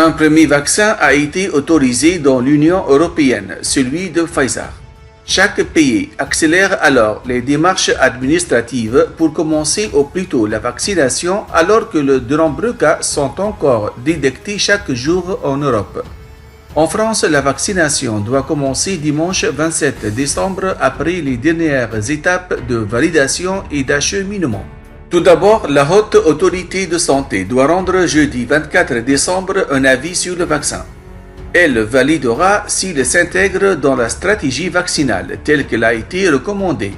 Un premier vaccin a été autorisé dans l'Union européenne, celui de Pfizer. Chaque pays accélère alors les démarches administratives pour commencer au plus tôt la vaccination alors que de nombreux cas sont encore détectés chaque jour en Europe. En France, la vaccination doit commencer dimanche 27 décembre après les dernières étapes de validation et d'acheminement. Tout d'abord, la Haute Autorité de Santé doit rendre jeudi 24 décembre un avis sur le vaccin. Elle validera s'il s'intègre dans la stratégie vaccinale telle qu'elle a été recommandée.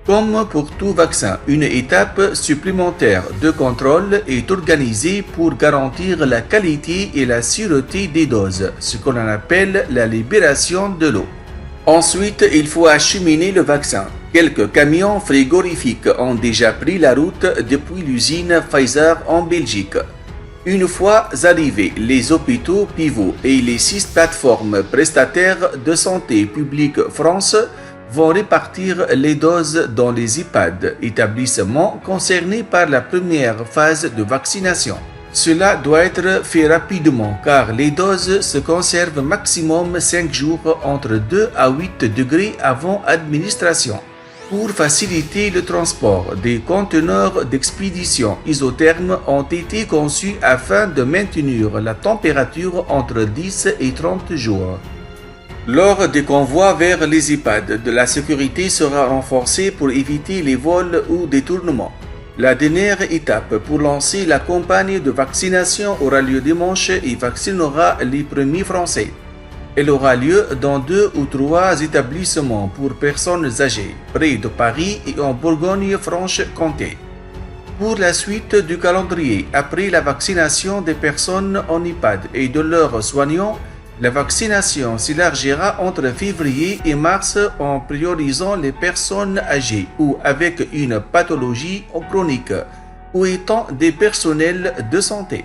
Comme pour tout vaccin, une étape supplémentaire de contrôle est organisée pour garantir la qualité et la sûreté des doses, ce qu'on appelle la libération de l'eau. Ensuite, il faut acheminer le vaccin. Quelques camions frigorifiques ont déjà pris la route depuis l'usine Pfizer en Belgique. Une fois arrivés, les hôpitaux pivots et les 6 plateformes prestataires de santé publique France vont répartir les doses dans les EHPAD, établissements concernés par la première phase de vaccination. Cela doit être fait rapidement car les doses se conservent maximum 5 jours entre 2 à 8 degrés avant administration. Pour faciliter le transport, des conteneurs d'expédition isothermes ont été conçus afin de maintenir la température entre 10 et 30 jours. Lors des convois vers les EHPAD, la sécurité sera renforcée pour éviter les vols ou détournements. La dernière étape pour lancer la campagne de vaccination aura lieu dimanche et vaccinera les premiers Français. Elle aura lieu dans 2 ou 3 établissements pour personnes âgées, près de Paris et en Bourgogne-Franche-Comté. Pour la suite du calendrier, après la vaccination des personnes en EHPAD et de leurs soignants, la vaccination s'élargira entre février et mars en priorisant les personnes âgées ou avec une pathologie chronique ou étant des personnels de santé.